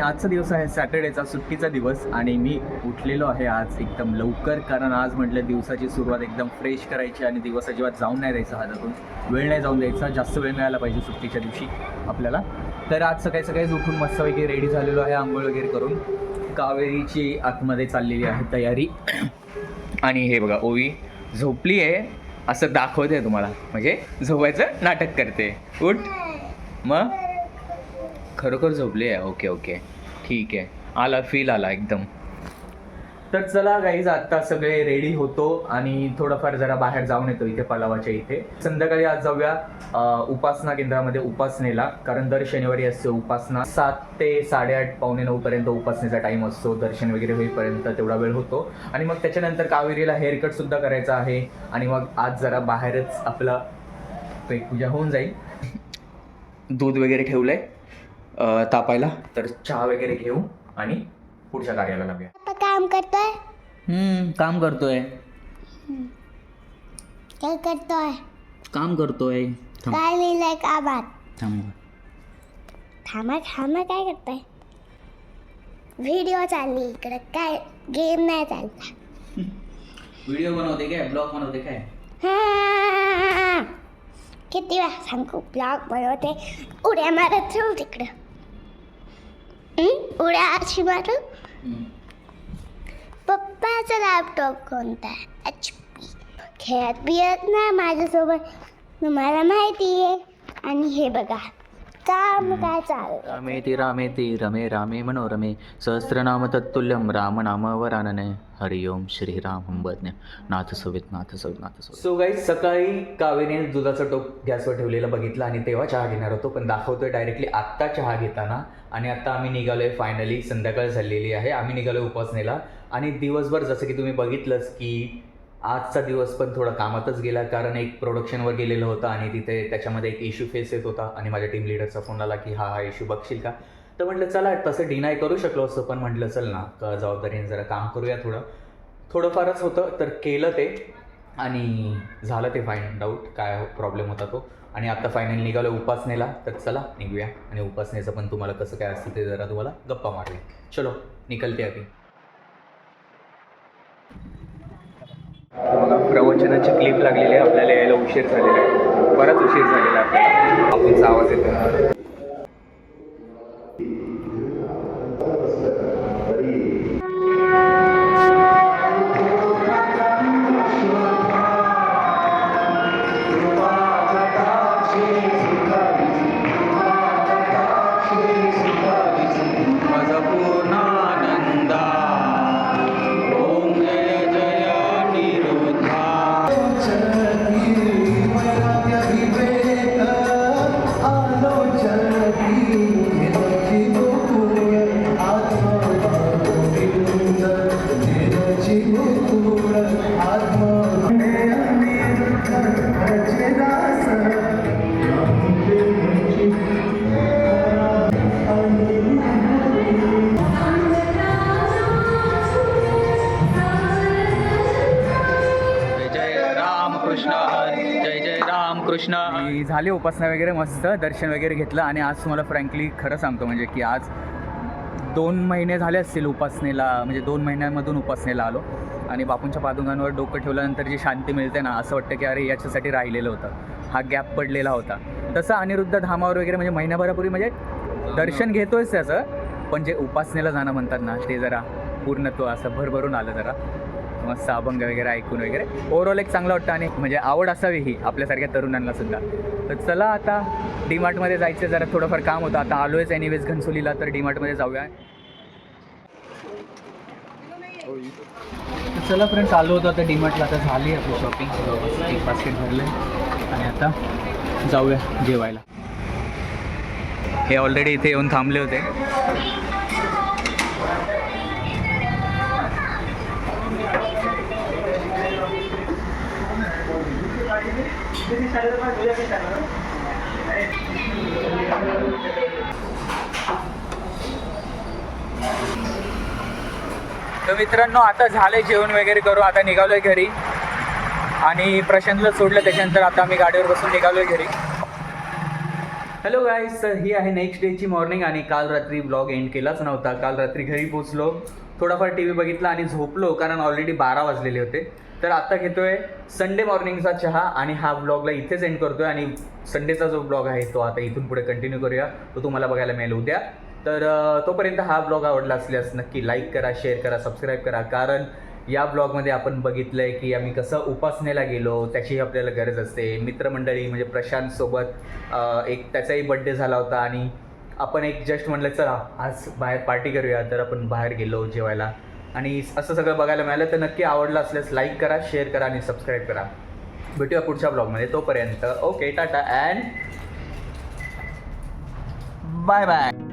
आजचा दिवस आहे सॅटर्डेचा, सुट्टीचा दिवस आणि मी उठलेलो आहे आज एकदम लवकर, कारण आज म्हटलं दिवसाची सुरुवात एकदम फ्रेश करायची आणि दिवस अजिबात जाऊन नाही द्यायचा, हातातून वेळ नाही जाऊन द्यायचा, जास्त वेळ मिळायला पाहिजे सुट्टीच्या दिवशी आपल्याला. तर आज सकाळीच उठून मस्तपैकी रेडी झालेलो आहे, आंघोळ वगैरे करून. कावेरीची आतमध्ये चाललेली आहे तयारी. आणि हे बघा ओवी झोपली आहे असं दाखवते तुम्हाला, म्हणजे झोपायचं नाटक करते. उठ मग, खरोखर झोपली आहे. ओके ओके ठीक आहे, आला फील आला एकदम. तर चला गाईज, आत्ता सगळे रेडी होतो आणि थोडंफार जरा बाहेर जाऊन येतो इथे पलावाच्या इथे. संध्याकाळी आज जाऊया उपासना केंद्रामध्ये उपासनेला, कारण दर शनिवारी असते उपासना. 7 ते 8:30 पावणे 9 पर्यंत उपासनेचा टाईम असतो. दर्शन वगैरे होईपर्यंत तेवढा वेळ होतो. आणि मग त्याच्यानंतर कावेरीला हेअरकट सुद्धा करायचा आहे. आणि मग आज जरा बाहेरच आपला पूजा होऊन जाईल. दूध वगैरे ठेवलंय तापायला, तर चहा वगैरे घेऊ आणि पुढच्या कार्याला लागूया. काम करतोय? काम करतोय. काय करतोय? काम करतोय. काय लिहिलंय कामात? थांबा काय करताय? व्हिडिओ चालली इकडे, काय गेम नाही चालला. व्हिडिओ बनवते काय, ब्लॉग बनवते काय? किती वेळा सांगू, ब्लॉग बनवते. उड्या मारत राहू तिकडं. उड्या अशी मारू. पप्पाचा लॅपटॉप कोणता आहे? HP. खेळत बियत ना माझ्यासोबत, मला माहिती आहे. आणि हे बघा काम काय चाललं. रामेती रमे रामे मनोरमे सहस्रनाम तत्तुल्यम राम नाम वरानने हरिओम श्रीराम हंबज्ञ नाथ सवित नाथ सवित नाथ सवित. सो गाईज, सकाळी कावेरीने दुधाचा टोप गॅसवर ठेवलेला बघितला आणि तेव्हा चहा घेणार होतो, पण दाखवतोय डायरेक्टली आत्ता चहा घेताना. आणि आत्ता आम्ही निघालोय, फायनली संध्याकाळ झालेली आहे. आम्ही निघालोय उपासनेला. आणि दिवसभर जसं की तुम्ही बघितलंच की आजचा दिवस पण थोडा कामातच गेला, कारण एक प्रोडक्शनवर गेलेलं होतं आणि तिथे त्याच्यामध्ये एक इश्यू फेस येत होता. आणि माझ्या टीम लिडरचा फोन आला की हा इश्यू बघशील का. तर म्हटलं चला, तसं डिनाय करू शकलो असतं, पण म्हटलं चल ना, जबाबदारीने जरा काम करूया. थोडंफारच होतं तर केलं ते, आणि झालं ते फाइंड आउट काय प्रॉब्लेम होता तो. आणि आता फायनली निघालो उपासनेला. तर चला निघूया आणि उपासनेचं पण तुम्हाला कसं काय असतं ते जरा तुम्हाला गप्पा मारूया. चलो निकलते अभी. बघा, प्रवचनाची क्लिप लागलेली आहे. आपल्याला यायला उशीर झालेला आहे, बराच उशीर झालेला आहे आपल्याला. आपणचा आवाज येतो. झाली उपासना वगैरे, मस्त दर्शन वगैरे घेतलं. आणि आज तुम्हाला फ्रँकली खरं सांगतो, म्हणजे की आज 2 महिने झाले असतील उपासनेला, म्हणजे 2 महिन्यांमधून उपासनेला आलो. आणि बापूंच्या पादुकांवर डोकं ठेवल्यानंतर जी शांती मिळते ना, असं वाटतं की अरे याच्यासाठी राहिलेलं होतं, हा गॅप पडलेला होता. तसं अनिरुद्ध धामावर वगैरे म्हणजे महिन्याभरापूर्वी म्हणजे दर्शन घेतोयच त्याचं, पण जे उपासनेला जाणं म्हणतात ना, ते जरा पूर्णत्व असं भरभरून आलं. जरा मस्त अभंग वगैरे ऐकून वगैरे ओव्हरऑल एक चांगलं वाटतं. आणि म्हणजे आवड असावी ही आपल्यासारख्या तरुणांना सुद्धा. तर चला आता डीमार्टमध्ये जायचं, जरा थोडंफार काम होतं. आता आलोयच एनिवेज घनसोलीला, तर डीमार्टमध्ये जाऊया. चला फ्रेंड्स, आलो होतो आता डीमार्टला. आता झाली आपली शॉपिंग, एक बास्केट भरलं आहे आणि आता जाऊया जेवायला. हे ऑलरेडी इथे येऊन थांबले होते. तर मित्रांनो, आता झालंय जेवण वगैरे करू, आता निघालोय घरी. आणि प्रशांतला सोडलं, त्याच्यानंतर आता आम्ही गाडीवर बसून निघालोय घरी. हॅलो गाईज, तर ही आहे नेक्स्ट डेची मॉर्निंग आणि काल रात्री ब्लॉग एंड केलाच नव्हता. काल रात्री घरी पोचलो, थोडाफार टी व्ही बघितला आणि झोपलो कारण ऑलरेडी 12 वाजलेले होते. तर आत्ता घेतोय संडे मॉर्निंगचा चहा आणि हा ब्लॉगला इथेच एंड करतोय. आणि संडेचा जो ब्लॉग आहे तो आता इथून पुढे कंटिन्यू करूया, तो तुम्हाला बघायला मिळेल उद्या. तर तोपर्यंत हा ब्लॉग आवडला असल्यास नक्की लाईक करा, शेअर करा, सबस्क्राईब करा. कारण या ब्लॉगमध्ये आपण बघितलं आहे की आम्ही कसं उपासनेला गेलो, त्याचीही आपल्याला गरज असते. मित्रमंडळी म्हणजे प्रशांतसोबत एक त्याचाही बड्डे झाला होता आणि आपण एक जस्ट म्हटलं चला आज बाहेर पार्टी करूया, तर आपण बाहेर गेलो जेवायला आणि असं सगळं बघायला मिळालं. तर नक्की आवडलं असल्यास लाईक करा, शेअर करा आणि सबस्क्राईब करा. भेटूया पुढच्या ब्लॉगमध्ये. तोपर्यंत okay, tata and bye bye.